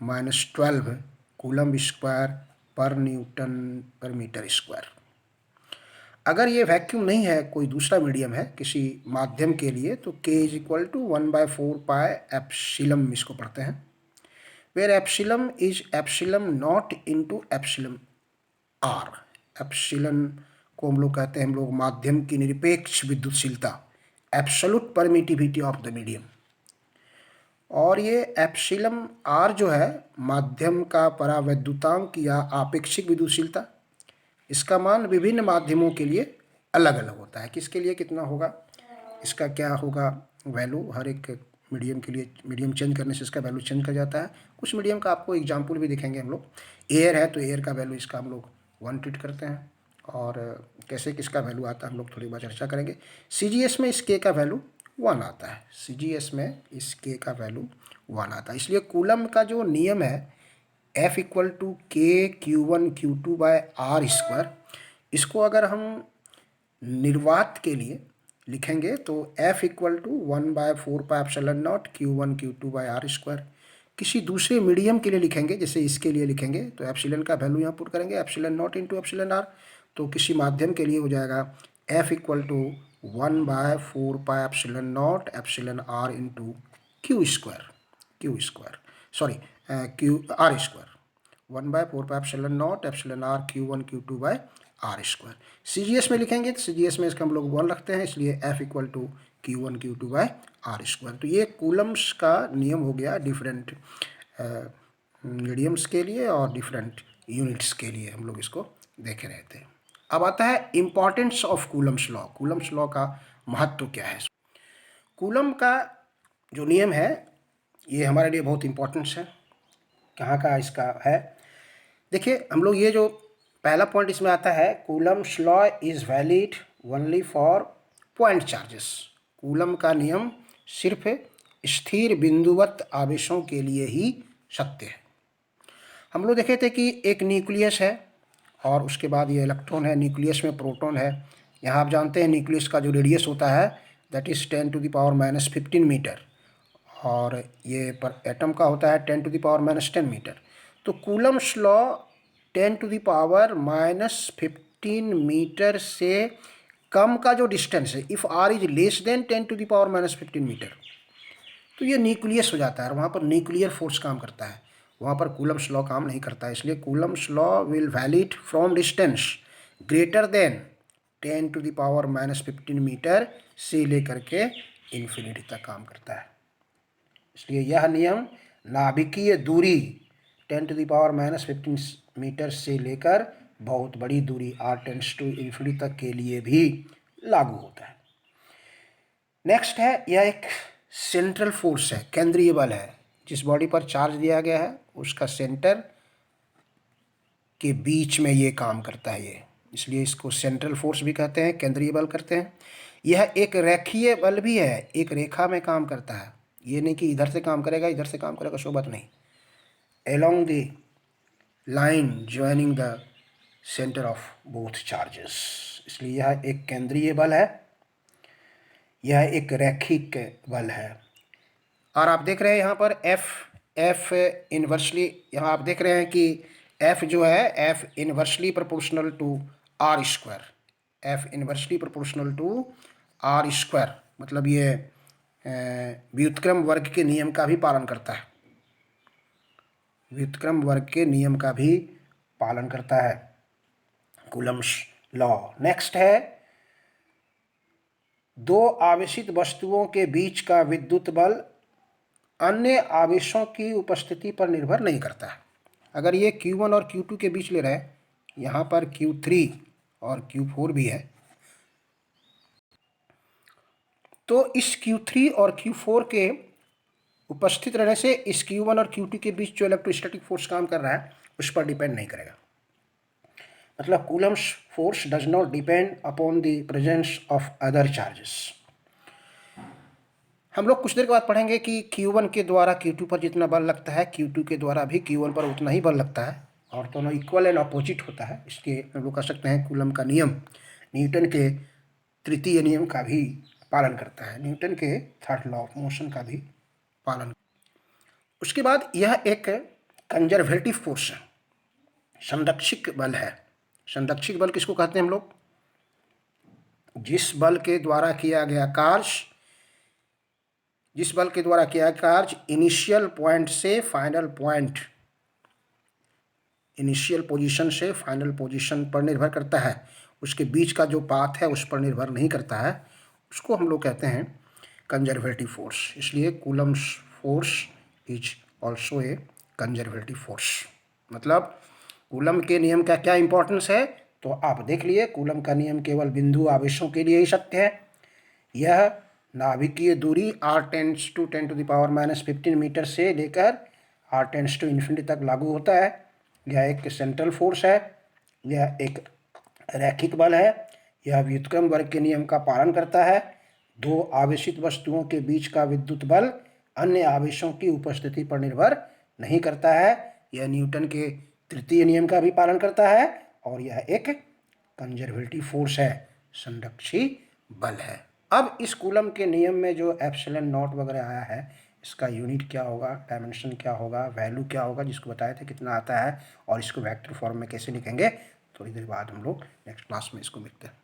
-12 coulomb square पर Newton पर metre square. अगर ये वैक्यूम नहीं है, कोई दूसरा मीडियम है किसी माध्यम के लिए, तो k = 1/4 पाई एप्सिलम इसको पढ़ते हैं, where epsilon is epsilon not into epsilon r. Epsilon को हम लोग कहते हैं माध्यम की निरपेक्ष विद्युतशीलता, absolute permittivity of the medium. और ये एप्सिलम आर जो है माध्यम का परावैद्युतांक या आपेक्षिक विद्युतशीलता, इसका मान विभिन्न माध्यमों के लिए अलग अलग होता है। किसके लिए कितना होगा, इसका क्या होगा वैल्यू, हर एक मीडियम के लिए मीडियम चेंज करने से इसका वैल्यू चेंज कर जाता है। कुछ मीडियम का आपको एग्जाम्पल भी दिखेंगे हम लोग। एयर है तो एयर का वैल्यू इसका हम लोग 1 ट्रीट करते हैं, और कैसे किसका वैल्यू आता है हम लोग थोड़ी बार चर्चा करेंगे। CGS में इस k का वैल्यू 1 आता है, CGS में इस k का वैल्यू 1 आता है। इसलिए कूलम का जो नियम है F = K Q1 Q2/r², इसको अगर हम निर्वात के लिए लिखेंगे तो F = 1/4 pi epsilon not Q1 Q2/r²। किसी दूसरे मीडियम के लिए लिखेंगे, जैसे इसके लिए लिखेंगे तो एप्सिलॉन का वैल्यू यहाँ पुट करेंगे, epsilon naught into epsilon r. तो किसी माध्यम के लिए हो जाएगा F = 1/4 pi epsilon naught epsilon r into r², 1/4 pi epsilon naught epsilon r Q1 Q2/r²। CGS में लिखेंगे तो CGS में इसका हम लोग 1 रखते हैं, इसलिए F = Q1 Q2/r²। तो ये कूलम्स का नियम हो गया डिफरेंट मीडियम्स के लिए और डिफरेंट यूनिट्स के लिए, हम लोग इसको देख रहे थे। अब आता है importance of Coulomb's law. Coulomb's law का महत्व क्या है। कूलम का जो नियम है ये हमारे लिए बहुत इम्पोर्टेंस है। कहाँ का इसका है, देखिए हम लोग ये जो पहला पॉइंट इसमें आता है, Coulomb's law is valid only for point charges. Coulomb का नियम सिर्फ स्थिर बिंदुवत आवेशों के लिए ही सत्य है। हम लोग देखे थे कि एक न्यूक्लियस है और उसके बाद ये इलेक्ट्रॉन है, न्यूक्लियस में प्रोटॉन है। यहाँ आप जानते हैं न्यूक्लियस का जो रेडियस होता है दैट इज़ 10⁻⁻15 मीटर, और ये पर एटम का होता है 10⁻⁻10 मीटर। तो कूलम्स लॉ 10⁻⁻15 मीटर से कम का जो डिस्टेंस है, if r is less than 10⁻⁻15 metre, तो ये न्यूक्लियस हो जाता है और वहाँ पर न्यूक्लियर फोर्स काम करता है, वहाँ पर कूलम्स लॉ काम नहीं करता है। इसलिए Coulomb's law will valid from distance greater than 10⁻⁻15 metre से लेकर के इन्फिनिटी तक काम करता है। इसलिए यह नियम नाभिकीय दूरी 10⁻⁻15 मीटर से लेकर बहुत बड़ी दूरी r टेंड्स टू इन्फिनिटी तक के लिए भी लागू होता है। नेक्स्ट है, यह एक सेंट्रल फोर्स है, केंद्रीय बल है। जिस बॉडी पर चार्ज दिया गया है उसका सेंटर के बीच में ये काम करता है ये, इसलिए इसको सेंट्रल फोर्स भी कहते हैं, केंद्रीय बल करते हैं। यह एक रेखीय बल भी है, एक रेखा में काम करता है, ये नहीं कि इधर से काम करेगा इधर से काम करेगा, सो बात नहीं। along the line joining the center of both charges, इसलिए यह एक केंद्रीय बल है, यह एक रैखिक बल है। और आप देख रहे हैं यहाँ पर F इन्वर्सली, यहाँ आप देख रहे हैं कि F जो है F inversely proportional to r², F inversely proportional to r², मतलब ये व्युत्क्रम वर्ग के नियम का भी पालन करता है, व्युत्क्रम वर्ग के नियम का भी पालन करता है कूलम्स लॉ। नेक्स्ट है, दो आवेशित वस्तुओं के बीच का विद्युत बल अन्य आवेशों की उपस्थिति पर निर्भर नहीं करता है। अगर ये Q1 और Q2 के बीच ले रहे हैं, यहाँ पर Q3 और Q4 भी है, तो इस Q3 और Q4 के उपस्थित रहने से इस Q1 और Q2 के बीच जो इलेक्ट्रोस्टैटिक फोर्स काम कर रहा है उस पर डिपेंड नहीं करेगा। मतलब Coulomb's force does not depend upon the presence of other charges. हम लोग कुछ देर के बाद पढ़ेंगे कि Q1 के द्वारा Q2 पर जितना बल लगता है Q2 के द्वारा भी Q1 पर उतना ही बल लगता है, और दोनों इक्वल एंड अपोजिट होता है। इसके हम लोग कह सकते हैं कूलम का नियम न्यूटन के तृतीय नियम का भी पालन करता है, न्यूटन के थर्ड लॉ ऑफ मोशन का भी पालन। उसके बाद यह एक कंजर्वेटिव फोर्स है, संरक्षक बल है। संरक्षक बल किसको कहते हैं हम लोग? जिस बल के द्वारा किया गया कार्य इनिशियल पॉइंट से फाइनल पॉइंट, इनिशियल पोजीशन से फाइनल पोजीशन पर निर्भर करता है, उसके बीच का जो पाथ है उस पर निर्भर नहीं करता है, उसको हम लोग कहते हैं कंजर्वेटिव फोर्स। इसलिए Coulomb's force is also a conservative force. मतलब कूलम के नियम का क्या इंपॉर्टेंस है, तो आप देख लिए, कूलम का नियम केवल बिंदु आवेशों के लिए ही सत्य है। यह नाभिकीय दूरी r टेंड्स टू 10⁻⁻15 मीटर से लेकर r टेंड्स टू इन्फिनिटी तक लागू होता है। यह एक सेंट्रल फोर्स है, यह एक रैखिक बल है, यह व्युत्क्रम वर्ग के नियम का पालन करता है। दो आवेशित वस्तुओं के बीच का विद्युत बल अन्य आवेशों की उपस्थिति पर निर्भर नहीं करता है। यह न्यूटन के तृतीय नियम का भी पालन करता है और यह एक कंजर्वेटिव फोर्स है, संरक्षी बल है। अब इस कूलम के नियम में जो एप्सिलॉन नॉट वगैरह आया है, इसका यूनिट क्या होगा, डायमेंशन क्या होगा, वैल्यू क्या होगा, जिसको बताए थे कितना आता है, और इसको वेक्टर फॉर्म में कैसे लिखेंगे, थोड़ी देर बाद हम लोग नेक्स्ट क्लास में इसको मिलते हैं।